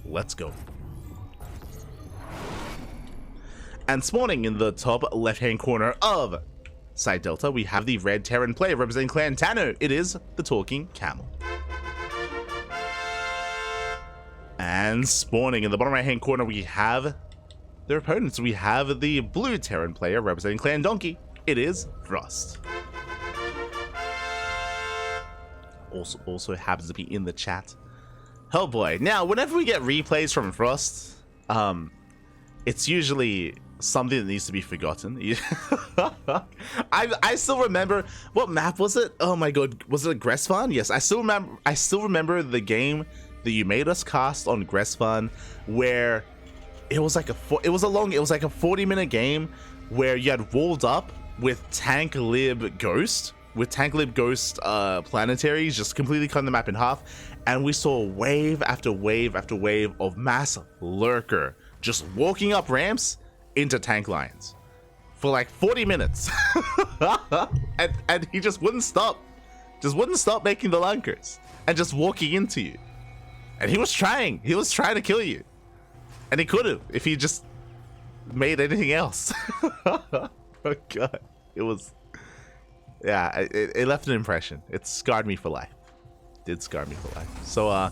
Let's go. And spawning in the top left-hand corner of Side Delta, we have the red Terran player representing Clan Tano. It is the Talking Camel. And spawning in the bottom right-hand corner, we have their opponents. We have the blue Terran player representing Clan Donkey. It is Frost. Also happens to be in the chat. Oh boy. Now, whenever we get replays from Frost, it's usually something that needs to be forgotten. I still remember, what map was it? Oh my god, was it Gressfan? Yes, I still remember the game that you made us cast on Gressfan, where it was like a 40-minute game where you had walled up with tank lib ghost planetaries, just completely cutting the map in half, and we saw wave after wave after wave of mass lurker just walking up ramps into tank lines for like 40 minutes. and he just wouldn't stop making the lunkers and just walking into you. And he was trying to kill you, and he could have if he just made anything else. Oh god, it was, yeah, it left an impression. It scarred me for life. It did scar me for life. So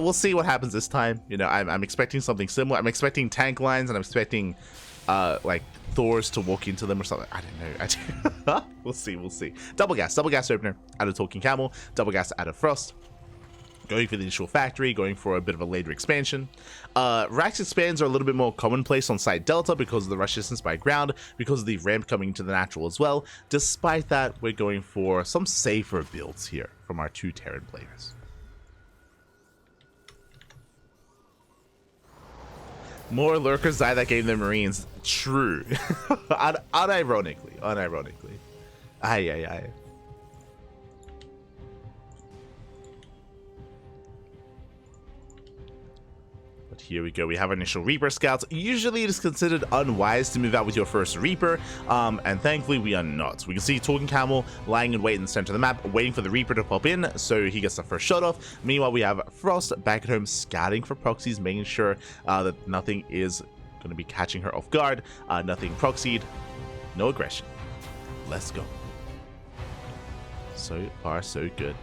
we'll see what happens this time. You know, I'm expecting something similar. I'm expecting tank lines, and I'm expecting like Thors to walk into them or something. I don't know. We'll see. Double gas opener out of Talking Camel, double gas out of Frost. Going for the initial factory, going for a bit of a later expansion. Rax expands are a little bit more commonplace on Side Delta because of the rush distance by ground, because of the ramp coming into the natural as well. Despite that, we're going for some safer builds here from our two Terran players. More lurkers die that game than Marines. True. Unironically. Aye. But here we go. We have our initial Reaper scouts. Usually it is considered unwise to move out with your first Reaper, and thankfully we are not. We can see Talking Camel lying in wait in the center of the map, waiting for the Reaper to pop in so he gets the first shot off. Meanwhile, we have Frost back at home scouting for proxies, making sure that nothing is going to be catching her off guard. Nothing proxied, no aggression. Let's go. So far, so good.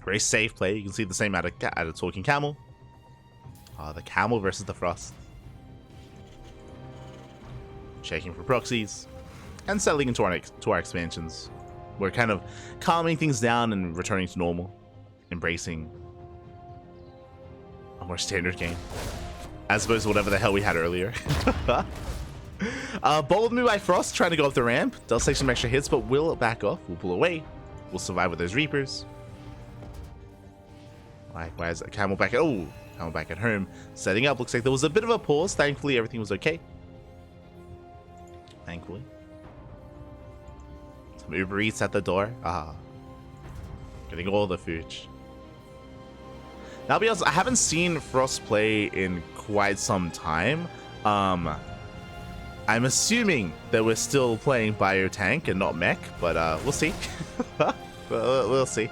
Very safe play. You can see the same out of Talking Camel. The Camel versus the Frost. Checking for proxies and settling into our expansions. We're kind of calming things down and returning to normal, embracing a more standard game, as opposed to whatever the hell we had earlier. Bold move by Frost, trying to go up the ramp. Does take some extra hits, but will back off. We'll pull away. We'll survive with those Reapers. Why is Camel back at Camel back at home, setting up. Looks like there was a bit of a pause. Thankfully, everything was okay. Thankfully. Some Uber Eats at the door. Getting all the food. Now, I'll be honest, I haven't seen Frost play in quite some time. I'm assuming that we're still playing Biotank and not Mech, but we'll see. We'll see.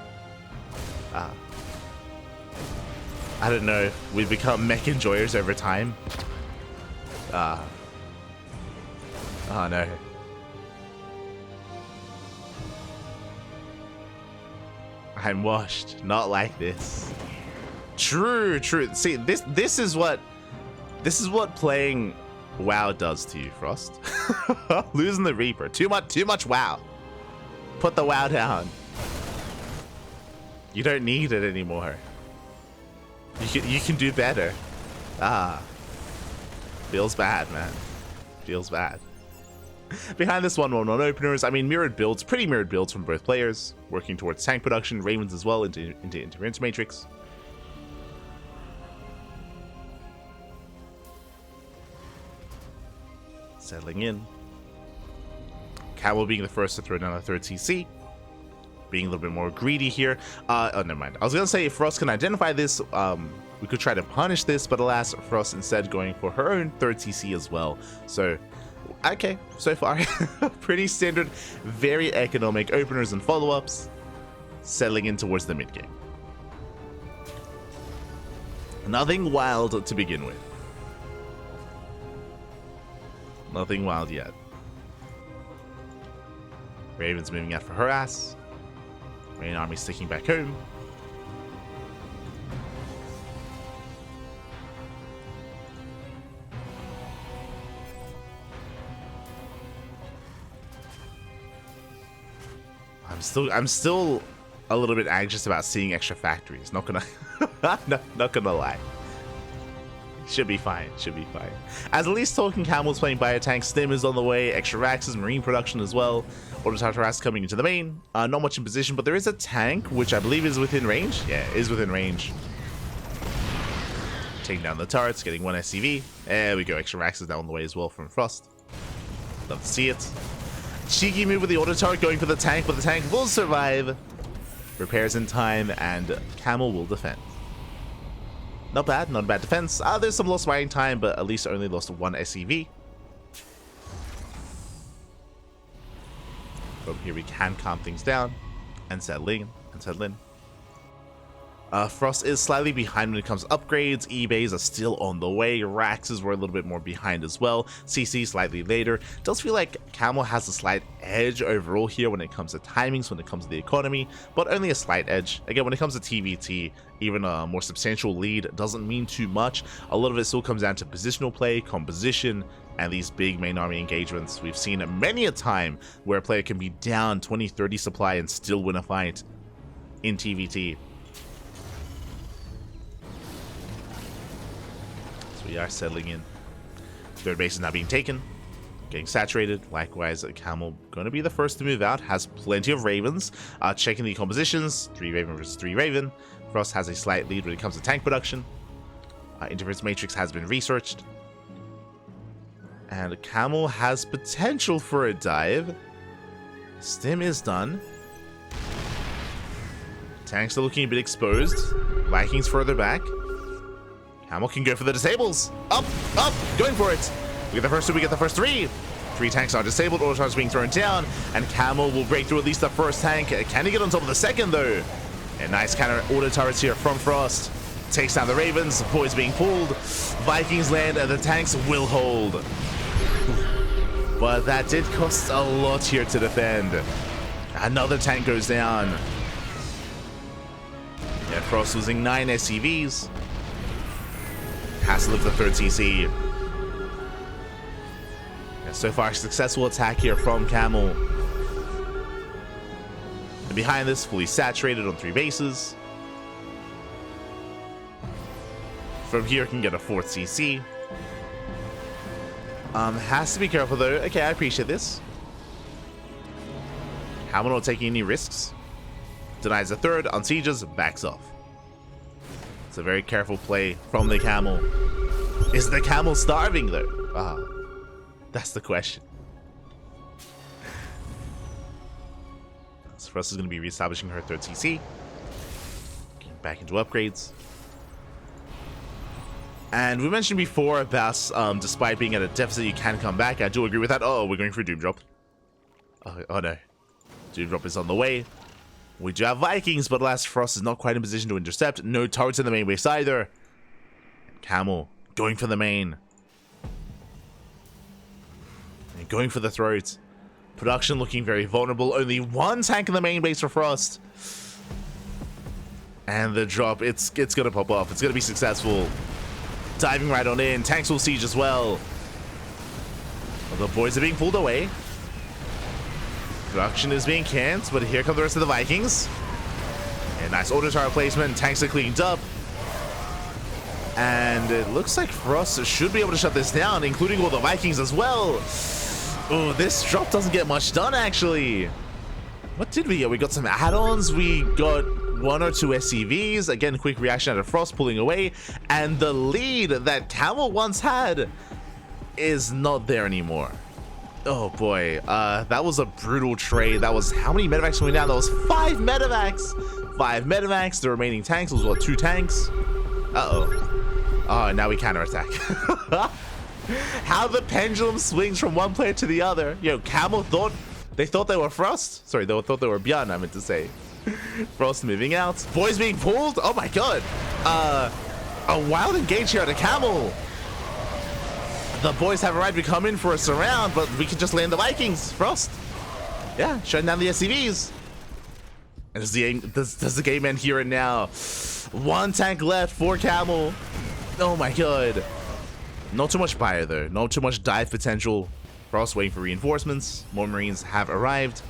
I don't know if we've become mech enjoyers over time. Oh no. I'm washed. Not like this. True. See, this is what playing WoW does to you, Frost. Losing the Reaper. Too much WoW. Put the WoW down. You don't need it anymore. You can do better. Feels bad, man. Feels bad. Behind this 1-1-1 openers, I mean, pretty mirrored builds from both players, working towards tank production, Ravens as well into Matrix. Settling in. Camel being the first to throw down a third CC. Being a little bit more greedy here. Oh, never mind. I was gonna say if Frost can identify this, we could try to punish this, but alas, Frost instead going for her own third CC as well. So, okay, so far, pretty standard, very economic openers and follow-ups, settling in towards the mid game. Nothing wild to begin with. Nothing wild yet. Raven's moving out for her ass. Main army sticking back home. I'm still a little bit anxious about seeing extra factories. Not gonna not gonna lie. Should be fine. Should be fine. As at least TalkingCamel's playing Biotank, Stim is on the way, extra Raxes, Marine production as well. Autotartaras coming into the main. Not much in position, but there is a tank, which I believe is within range. Yeah, is within range. Taking down the turrets, getting one SCV. There we go. Extra Raxes now on the way as well from Frost. Love to see it. Cheeky move with the auto turret going for the tank, but the tank will survive. Repairs in time, and Camel will defend. Not bad, not a bad defense. There's some lost fighting time, but at least only lost one SCV. From here we can calm things down and settle in. Frost is slightly behind when it comes to upgrades. Ebays are still on the way. Raxes were a little bit more behind as well. CC slightly later. Does feel like Camel has a slight edge overall here when it comes to timings, when it comes to the economy, but only a slight edge. Again, when it comes to TvT, even a more substantial lead doesn't mean too much. A lot of it still comes down to positional play, composition, and these big main army engagements. We've seen it many a time where a player can be down 20-30 supply and still win a fight in TvT. We are settling in. Third base is now being taken. Getting saturated. Likewise, Camel going to be the first to move out. Has plenty of Ravens. Checking the compositions. 3 Raven versus 3 Raven. Frost has a slight lead when it comes to tank production. Interference Matrix has been researched. And Camel has potential for a dive. Stim is done. Tanks are looking a bit exposed. Vikings further back. Camel can go for the disables. Up, going for it. We get the first two, we get the first three. 3 tanks are disabled, auto turrets being thrown down, and Camel will break through at least the first tank. Can he get on top of the second though? A nice counter auto turrets here from Frost. Takes down the Ravens, boys being pulled. Vikings land and the tanks will hold. But that did cost a lot here to defend. Another tank goes down. Yeah, Frost losing 9 SCVs. Has to live the third CC. Yeah, so far, successful attack here from Camel. And behind this, fully saturated on 3 bases. From here, can get a 4th CC. Has to be careful though. Okay, I appreciate this. Camel not taking any risks. Denies the third, unsieges, backs off. It's a very careful play from the Camel. Is the Camel starving though? That's the question. So Frost is going to be reestablishing her 3rd CC. Getting back into upgrades. And we mentioned before about despite being at a deficit, you can come back. I do agree with that. Oh, we're going for a Doom Drop. Oh no. Doom Drop is on the way. We do have Vikings, but alas, Frost is not quite in position to intercept. No turrets in the main base either. Camel going for the main. And going for the throat. Production looking very vulnerable. Only 1 tank in the main base for Frost. And the drop, it's going to pop off. It's going to be successful. Diving right on in. Tanks will siege as well. The boys are being pulled away. Production is being canned, but here come the rest of the Vikings. A nice auto turret placement. Tanks are cleaned up. And it looks like Frost should be able to shut this down, including all the Vikings as well. Oh, this drop doesn't get much done, actually. What did we get? We got some add-ons. We got 1 or 2 SCVs. Again, quick reaction out of Frost pulling away. And the lead that Camel once had is not there anymore. Oh boy, that was a brutal trade. That was how many medevacs went down? That was 5 medevacs. 5 medevacs. The remaining tanks was what, 2 tanks? Oh, now we counterattack. How the pendulum swings from one player to the other. Yo, Camel thought they were Frost. Sorry, they thought they were Björn, I meant to say. Frost moving out. Boys being pulled. Oh my god. A wild engage here at a Camel. The boys have arrived to come in for a surround, but we can just land the Vikings. Frost. Yeah, shutting down the SCVs. And does the game end here and now? One tank left for Camel. Oh my god. Not too much fire though. Not too much dive potential. Frost waiting for reinforcements. More Marines have arrived.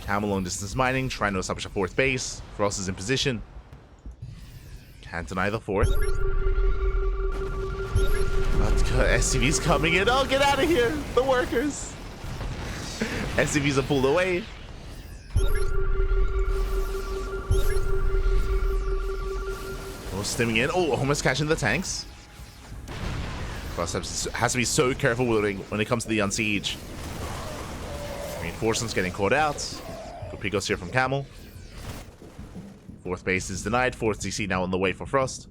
Camel long distance mining, trying to establish a fourth base. Frost is in position. Can't deny the fourth. SCV's coming in. Oh, get out of here! The workers! SCVs are pulled away. Oh, stimming in. Oh, almost catching the tanks. Frost has to be so careful when it comes to the unsiege. Reinforcements getting caught out. Good pickups here from Camel. Fourth base is denied. Fourth CC now on the way for Frost.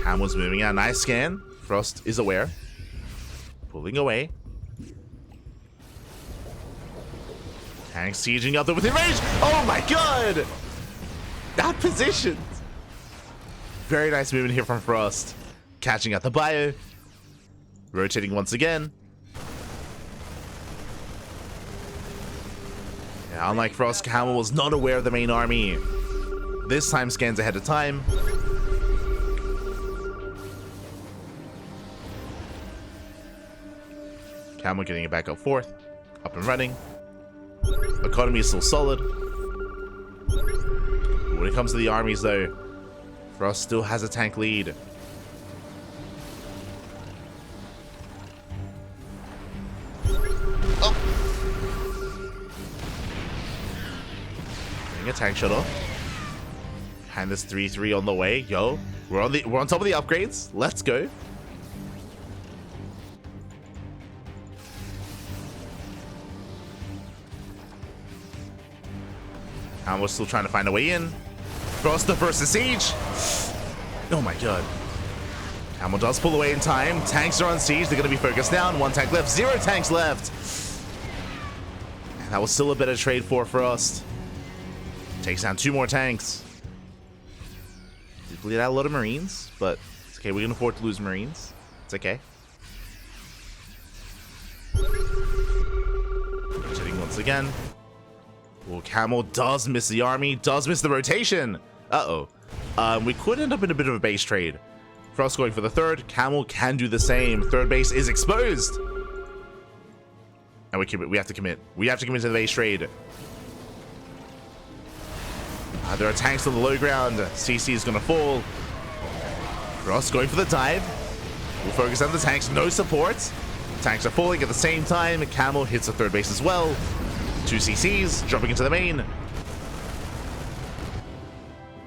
Camel's moving out. Nice scan. Frost is aware. Pulling away. Tank sieging up there within range. Oh my god! That position. Very nice movement here from Frost. Catching out the bio. Rotating once again. Yeah, unlike Frost, Camel was not aware of the main army. This time scans ahead of time. Camel getting it back up fourth. Up and running. Economy is still solid. When it comes to the armies though, Frost still has a tank lead. Oh! Getting a tank shut off. Hand this 3-3 on the way. Yo, we're on top of the upgrades. Let's go. And we're still trying to find a way in. Frost the first to siege. Oh my god. Camel does pull away in time. Tanks are on siege. They're going to be focused down. One tank left. 0 tanks left. And that was still a better trade for Frost. Takes down 2 more tanks. Did bleed out a lot of Marines, but it's okay. We can afford to lose Marines. It's okay. Rotating once again. Well, Camel does miss the army, does miss the rotation. Uh-oh. We could end up in a bit of a base trade. Frost going for the third. Camel can do the same. Third base is exposed. And we have to commit. We have to commit to the base trade. There are tanks on the low ground. CC is going to fall. Frost going for the dive. We'll focus on the tanks. No support. Tanks are falling at the same time. Camel hits the third base as well. 2 CCs dropping into the main.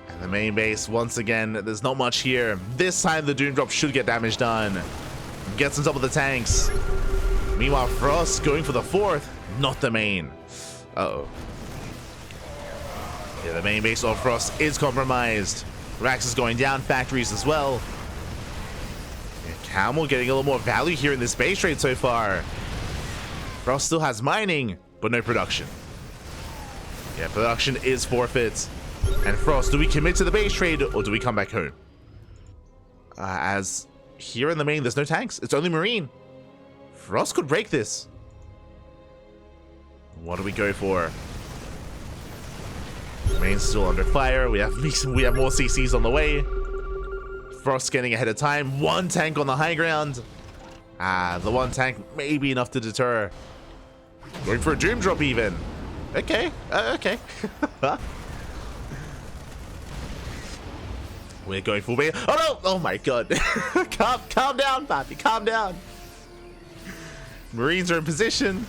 And the main base, once again, there's not much here. This time the Doom Drop should get damage done. Gets on top of the tanks. Meanwhile, Frost going for the fourth, not the main. Uh-oh. Yeah, the main base of Frost is compromised. Rax is going down, factories as well. Yeah, Camel getting a little more value here in this base trade so far. Frost still has mining, but no production. Yeah, production is forfeit. And Frost, do we commit to the base trade or do we come back home? As here in the main, there's no tanks. It's only Marine. Frost could break this. What do we go for? Main's still under fire. We have more CCs on the way. Frost getting ahead of time. 1 tank on the high ground. The 1 tank may be enough to deter. Going for a Doom Drop even. Okay, okay. We're going full bait. Oh no! Oh my god. calm down, Pappy. Calm down. Marines are in position.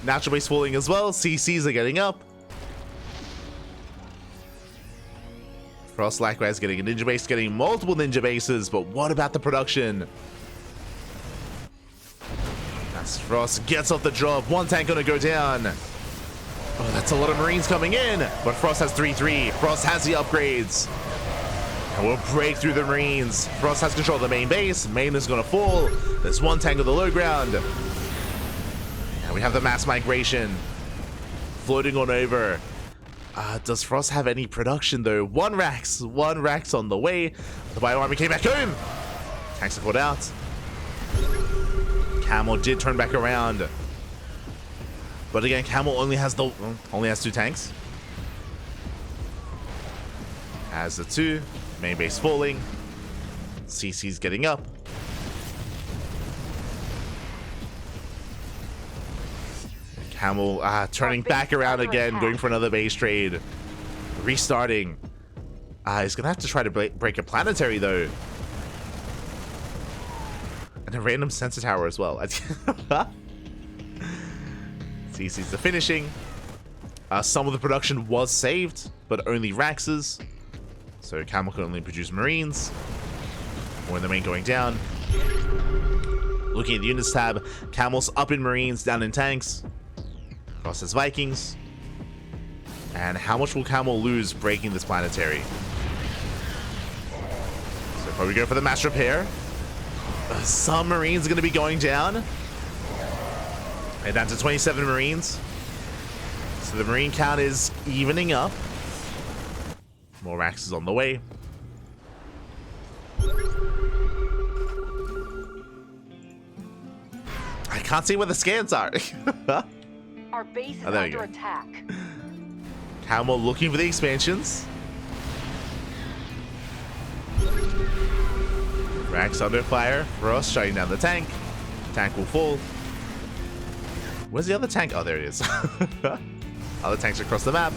Natural base falling as well. CCs are getting up. Frost likewise getting a ninja base, getting multiple ninja bases, but what about the production? As Frost gets off the job, 1 tank gonna go down. Oh, that's a lot of Marines coming in, but Frost has 3-3. Frost has the upgrades. And we'll break through the Marines. Frost has control of the main base. Main is gonna fall. There's 1 tank on the low ground. And we have the mass migration floating on over. Does Frost have any production though? One Rax on the way. The Bio Army came back home. Tanks are put out. Camel did turn back around. But again, Camel only has 2 tanks. Has the 2. Main base falling. CC's getting up. Camel turning back around again, going for another base trade. Restarting. He's gonna have to try to break a planetary though. And a random sensor tower as well. CC's the finishing. Some of the production was saved, but only Raxes. So Camel can only produce Marines. More in the main going down. Looking at the units tab, Camel's up in Marines, down in tanks. Frost has Vikings. And how much will Camel lose breaking this planetary? So probably go for the mass repair. Some Marines are going to be going down. And down to 27 Marines. So the Marine count is evening up. More Raxes on the way. I can't see where the scans are. Our base is there you under go. attack. Camel looking for the expansions. Rax under fire. Frost shutting down the tank. Tank will fall. Where's the other tank? Oh, there it is. Other tanks across the map.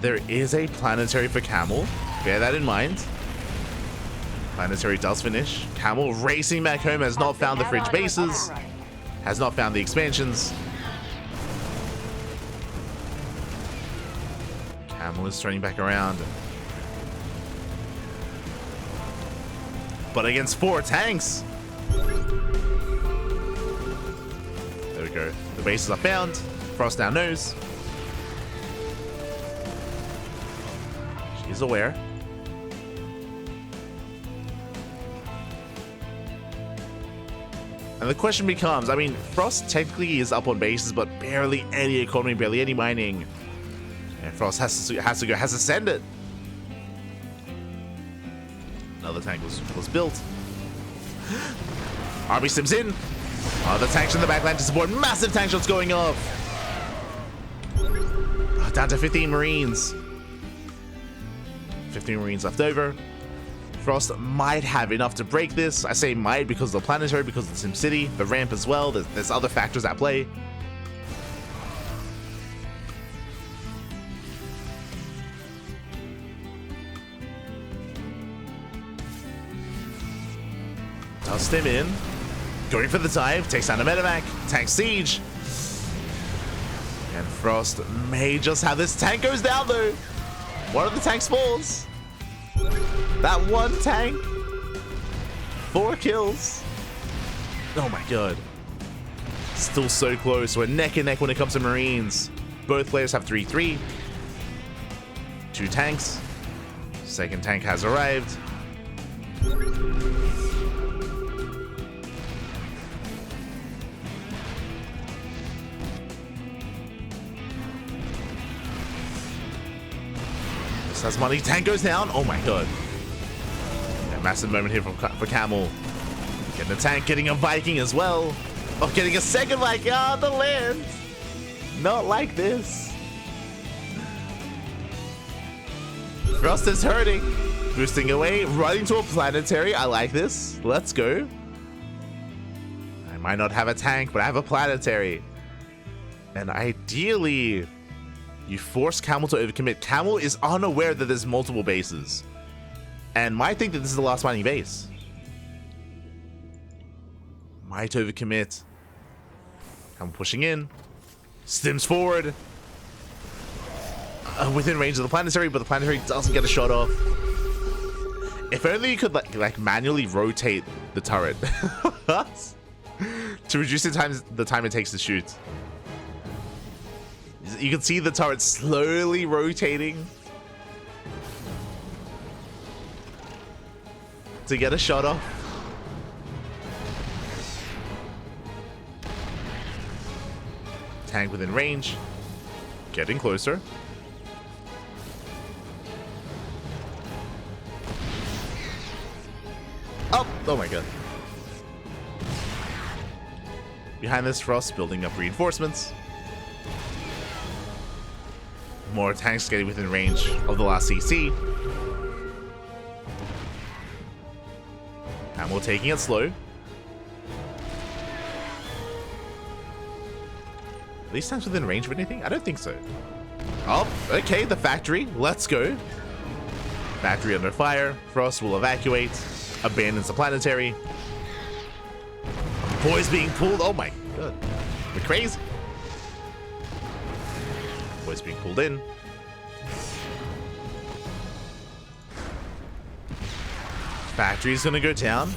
There is a planetary for Camel. Bear that in mind. Planetary does finish. Camel racing back home, has not found the fridge bases. Has not found the expansions. Camel is turning back around. But against 4 tanks. There we go. The bases are found. Frost now knows. She's aware. And the question becomes, I mean, Frost technically is up on bases, but barely any economy, barely any mining. And Frost has to send it. Another tank was built. Army sims in. The tanks in the backline to support. Massive tank shots going off. Down to 15 Marines. 15 Marines left over. Frost might have enough to break this. I say might because of the planetary, because of the SimCity, the ramp as well. There's other factors at play. Dust him in. Going for the dive. Takes down a medevac. Tank siege. And Frost may just have this. Tank goes down though. One of the tanks falls. That one tank. 4 kills. Oh my god. Still so close. We're neck and neck when it comes to Marines. Both players have 3-3. 2 tanks. Second tank has arrived. This has money. Tank goes down. Oh my god. Massive moment here for Camel. Getting a tank, getting a Viking as well. Oh, getting a second Viking. Ah, the land. Not like this. Frost is hurting. Boosting away, running to a planetary. I like this. Let's go. I might not have a tank, but I have a planetary. And ideally, you force Camel to overcommit. Camel is unaware that there's multiple bases. And might think that this is the last mining base. Might overcommit. I'm pushing in. Stims forward. Within range of the planetary, but the planetary doesn't get a shot off. If only you could like manually rotate the turret to reduce the time it takes to shoot. You can see the turret slowly rotating to get a shot off. Tank within range. Getting closer. Oh my god. Behind this, Frost building up reinforcements. More tanks getting within range of the last CC. And we're taking it slow. Are these tanks within range of anything? I don't think so. Oh, okay, the factory. Let's go. Factory under fire. Frost will evacuate. Abandons the planetary. Boys being pulled. Oh my god. We're crazy. Boys being pulled in. Factory's gonna go down.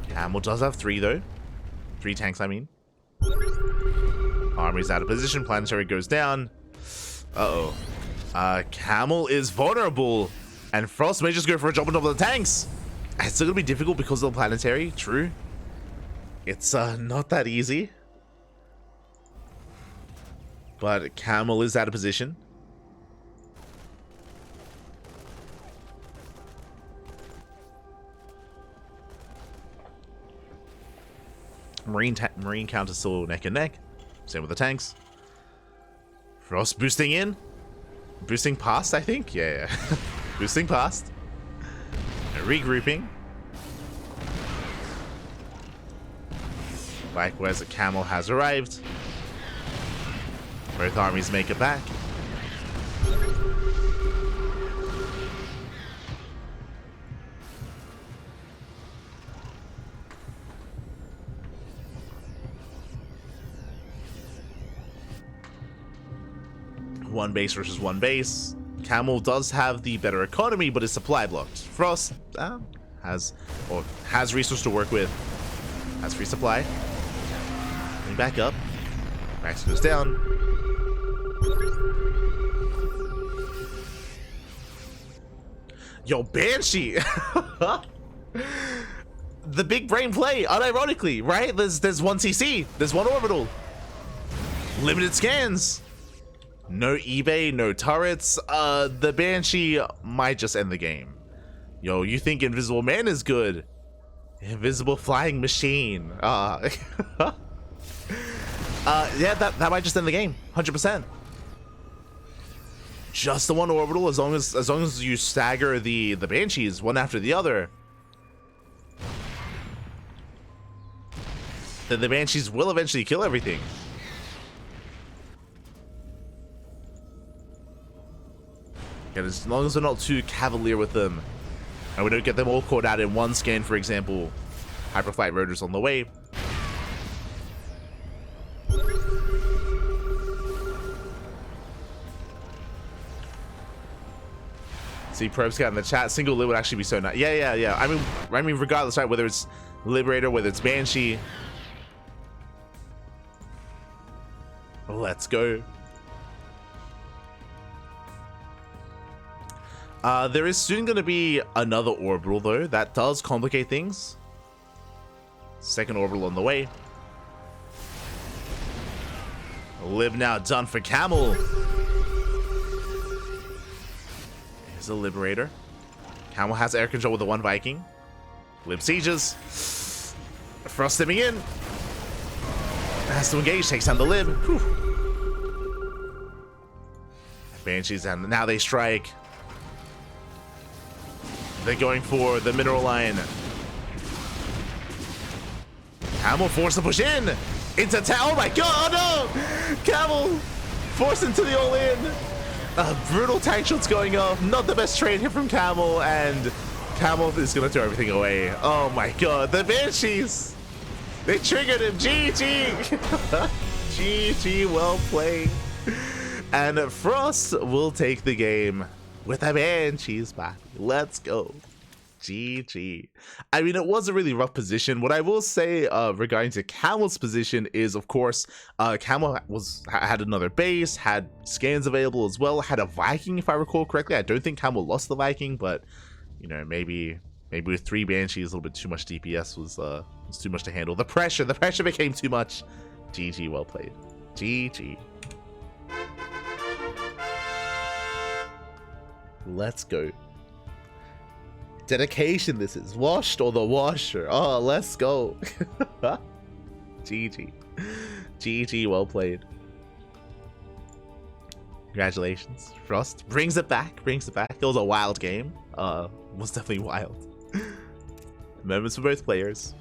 Camel does have 3 though. 3 tanks, I mean. Army's out of position. Planetary goes down. Uh-oh. Camel is vulnerable. And Frost may just go for a jump on top of the tanks. It's still gonna be difficult because of the planetary. True. It's not that easy. But Camel is out of position. Marine counter still neck and neck. Same with the tanks. Frost boosting in. Boosting past, I think. Yeah. Boosting past. Regrouping. Likewise, a Camel has arrived. Both armies make it back. One base versus one base. Camel does have the better economy, but is supply blocked. Frost has resource to work with. Has free supply. Coming back up. Max goes down. Yo, Banshee! The big brain play, unironically, right? There's one CC, there's one orbital. Limited scans. No eBay, no turrets. The Banshee might just end the game. Yo, you think Invisible Man is good? Invisible flying machine. Yeah, that might just end the game. 100%. Just the one orbital, as long as you stagger the Banshees one after the other, then the Banshees will eventually kill everything. And as long as we're not too cavalier with them, and we don't get them all caught out in one scan, for example. Hyperflight rotors on the way. See, Probe Scout in the chat. Single lid would actually be so nice. Yeah. I mean, regardless, right? Whether it's Liberator, whether it's Banshee. Let's go. There is soon going to be another orbital, though. That does complicate things. Second orbital on the way. Live now done for Camel. Here's a Liberator. Camel has air control with the one Viking. Lib sieges. Frost stepping in. Has to engage, takes down the Lib. Whew. Banshees, and now they strike. They're going for the mineral line. Camel forced to push in into town. Oh my god, no! Camel forced into the all-in. Brutal tank shots going off. Not the best trade here from Camel, and Camel is gonna throw everything away. Oh my god, the Banshees! They triggered him. GG! GG, well played. And Frost will take the game with a Banshees back. Let's go. GG. I mean, it was a really rough position. What I will say regarding to Camel's position is, of course, Camel had another base, had scans available as well, had a Viking, if I recall correctly. I don't think Camel lost the Viking, but, you know, maybe with 3 Banshees, a little bit too much DPS was too much to handle. The pressure became too much. GG, well played. GG. Let's go. Dedication this is. Washed or the washer. Oh, let's go. GG. GG, well played. Congratulations. Frost brings it back. It was a wild game. Was definitely wild. Moments for both players.